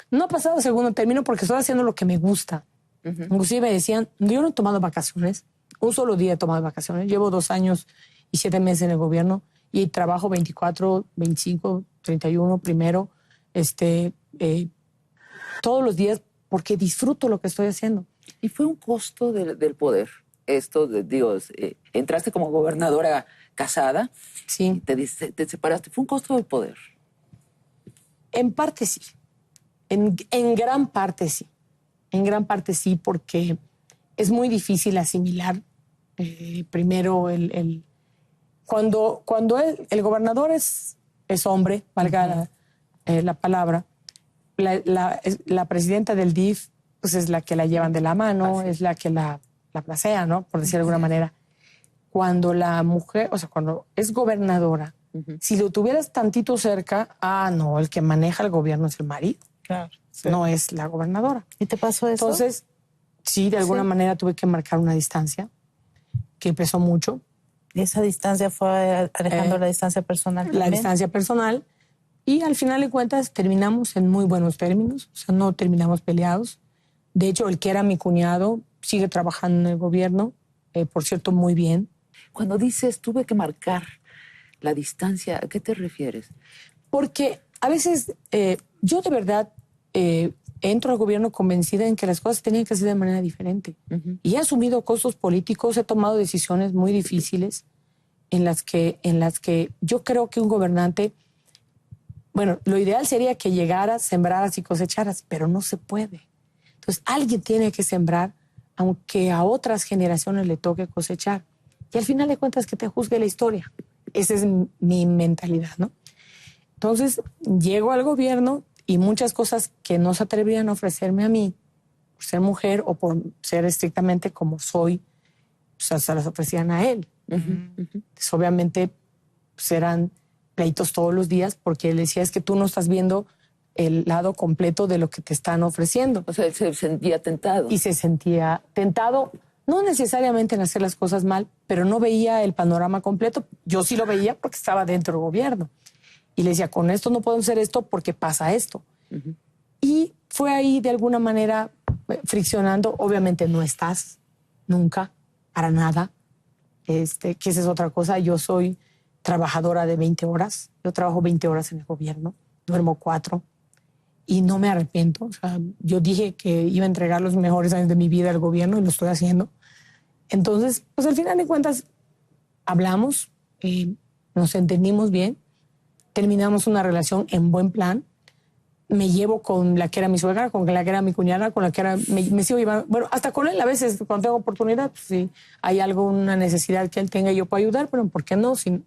no ha pasado a segundo término porque estoy haciendo lo que me gusta. Inclusive me decían, yo no he tomado vacaciones, un solo día he tomado vacaciones. Llevo 2 años y 7 meses en el gobierno y trabajo 24, 25, 31, primero, todos los días porque disfruto lo que estoy haciendo. Y fue un costo del poder. Esto, entraste como gobernadora casada, Sí. te separaste. Fue un costo del poder. En parte sí. En gran parte sí. En gran parte sí, porque es muy difícil asimilar primero cuando el gobernador es hombre, valga la palabra, la presidenta del DIF pues es la que la llevan de la mano, es la que la placea, ¿no? Por decir de alguna manera. Cuando la mujer, o sea, cuando es gobernadora, si lo tuvieras tantito cerca, no, el que maneja el gobierno es el marido. Claro. Sí. No es la gobernadora. ¿Y te pasó eso? Entonces, sí, de alguna manera tuve que marcar una distancia que pesó mucho. ¿Y esa distancia fue alejando la distancia personal La también? distancia personal. Y al final de cuentas terminamos en muy buenos términos. O sea, no terminamos peleados. De hecho, el que era mi cuñado sigue trabajando en el gobierno. Por cierto, muy bien. Cuando dices tuve que marcar la distancia, ¿a qué te refieres? Porque a veces yo de verdad entro al gobierno convencida en que las cosas tenían que ser de manera diferente. Y he asumido costos políticos, he tomado decisiones muy difíciles en las que yo creo que un gobernante, bueno, lo ideal sería que llegaras, sembraras y cosecharas, pero no se puede. Entonces alguien tiene que sembrar, aunque a otras generaciones le toque cosechar. Y al final de cuentas que te juzgue la historia. Esa es mi mentalidad, ¿no? Entonces llego al gobierno y muchas cosas que no se atreverían a ofrecerme a mí por ser mujer o por ser estrictamente como soy, o sea, se las ofrecían a él. Entonces, obviamente pues, eran pleitos todos los días porque él decía, es que tú no estás viendo el lado completo de lo que te están ofreciendo. O sea, él se sentía tentado. Y se sentía tentado, no necesariamente en hacer las cosas mal, pero no veía el panorama completo. Yo sí lo veía porque estaba dentro del gobierno. Y le decía, con esto no podemos hacer esto porque pasa esto. Y fue ahí de alguna manera friccionando. Obviamente no estás nunca, para nada. Que esa es otra cosa. Yo soy trabajadora de 20 horas. Yo trabajo 20 horas en el gobierno. Duermo 4. Y no me arrepiento. O sea, yo dije que iba a entregar los mejores años de mi vida al gobierno y lo estoy haciendo. Entonces, pues al final de cuentas, hablamos, nos entendimos bien. terminamos una relación en buen plan. Me llevo con la que era mi suegra, con la que era mi cuñada, con la que era... Me sigo llevando... Bueno, hasta con él a veces, cuando tengo oportunidad, pues, si hay alguna necesidad que él tenga, yo puedo ayudar, pero ¿por qué no? Si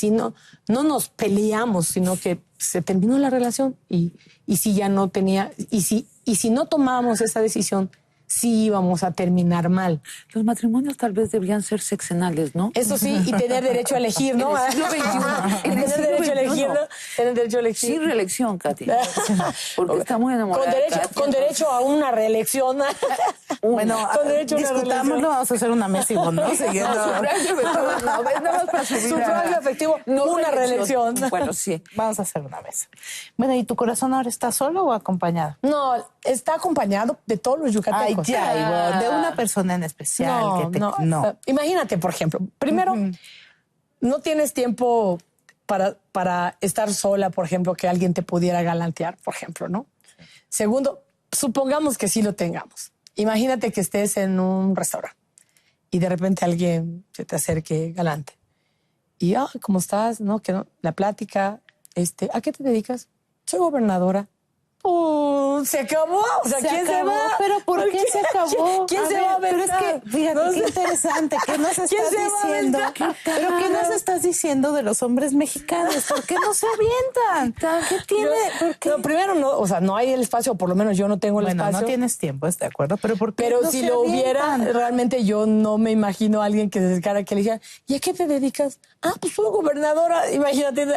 no nos peleamos, sino que se terminó la relación y si ya no tenía... Y si no tomábamos esa decisión, sí íbamos a terminar mal. Los matrimonios tal vez deberían ser sexenales, ¿no? Eso sí, y tener derecho a elegir, ¿no? En el siglo XXI. Tener derecho a elegir, ¿no? Tener derecho a elegir. Sin reelección, Katy. Porque está muy enamorada. Con derecho a una reelección. Bueno, con derecho a una discutámoslo, reelección. vamos a hacer una mesa y ¿no? Siguiendo. Sufragio efectivo, no, nada más para subir. Sufragio efectivo, no una reelección. Bueno, sí. Vamos a hacer una mesa. Bueno, ¿y tu corazón ahora está solo o acompañado? No, está acompañado de todos los yucatecos. Ay, ya, Ivonne, de una persona en especial. No. Imagínate, por ejemplo, primero, no tienes tiempo para estar sola, por ejemplo, que alguien te pudiera galantear, por ejemplo, ¿no? Segundo, supongamos que sí lo tengamos. Imagínate que estés en un restaurante y de repente alguien se te acerque galante. Y, ¿cómo estás? ¿No? Que no, la plática, ¿a qué te dedicas? Soy gobernadora. Se acabó. O sea, ¿quién se va? ¿Pero por qué se acabó? ¿Quién se va a ver? Pero es que, fíjate, qué interesante. ¿Qué nos estás diciendo? ¿Pero qué nos estás diciendo de los hombres mexicanos? ¿Por qué no se avientan? ¿Qué tiene? ¿Por qué? No, primero, no hay el espacio, por lo menos yo no tengo el espacio. No tienes tiempo, ¿de acuerdo? Pero ¿por qué Pero no si se lo hubiera, avientan? realmente yo no me imagino a alguien que se acercara, que le dijera, ¿y a qué te dedicas? Pues soy gobernadora. Imagínate,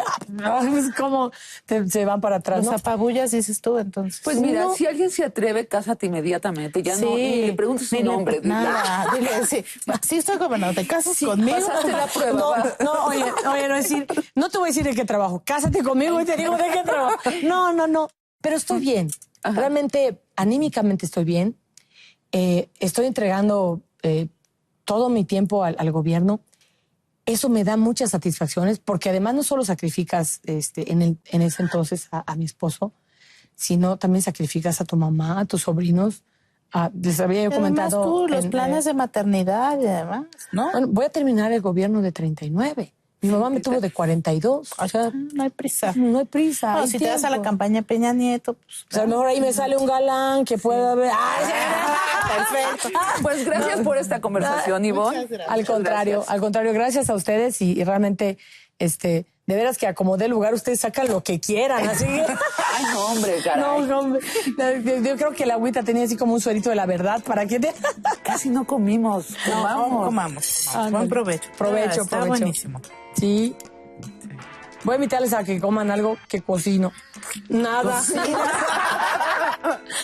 pues cómo se van para atrás, Los ¿no? apabullas, dices tú, entonces. Pues mira, si alguien se atreve, cásate inmediatamente. Ya no, ni le preguntes su nombre. Nada, dile, sí estoy gobernador, ¿te casas conmigo? Pasaste la prueba. Oye, no te voy a decir de qué trabajo. Cásate conmigo y te digo de qué trabajo. No. Pero estoy bien. Ajá. Realmente, anímicamente estoy bien. Estoy entregando todo mi tiempo al gobierno. Eso me da muchas satisfacciones porque además no solo sacrificas en ese entonces a mi esposo, sino también sacrificas a tu mamá, a tus sobrinos. Les había yo comentado... Además tú, los planes de maternidad y demás, ¿no? Bueno, voy a terminar el gobierno de 39. Mi mamá me tuvo de 42. O sea, no hay prisa. no hay prisa. No, hay si te vas a la tiempo. campaña Peña Nieto, pues... O sea, a lo mejor ahí me sale un galán que pueda ver... Perfecto. Pues gracias por esta conversación, Ivonne. Al contrario, gracias a ustedes y realmente, de veras que acomodé el lugar, ustedes sacan lo que quieran, así que... Ay, no, hombre, caray. No, hombre. Yo creo que la agüita tenía así como un suerito de la verdad, ¿para qué te...? Casi no comimos. Comamos. Buen provecho. Provecho. Está buenísimo. Sí. Voy a invitarles a que coman algo que cocino. Nada.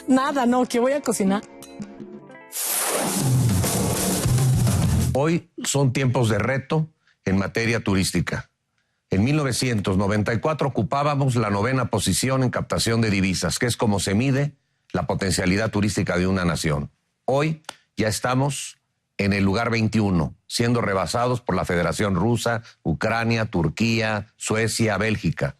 Nada, no, que voy a cocinar. Hoy son tiempos de reto en materia turística. En 1994 ocupábamos la 9ª posición en captación de divisas, que es como se mide la potencialidad turística de una nación. Hoy ya estamos en el lugar 21, siendo rebasados por la Federación Rusa, Ucrania, Turquía, Suecia, Bélgica.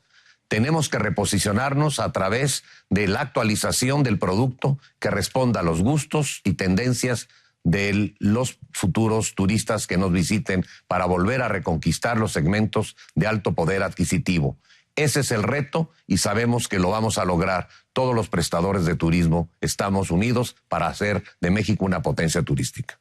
Tenemos que reposicionarnos a través de la actualización del producto que responda a los gustos y tendencias de los futuros turistas que nos visiten para volver a reconquistar los segmentos de alto poder adquisitivo. Ese es el reto y sabemos que lo vamos a lograr. Todos los prestadores de turismo estamos unidos para hacer de México una potencia turística.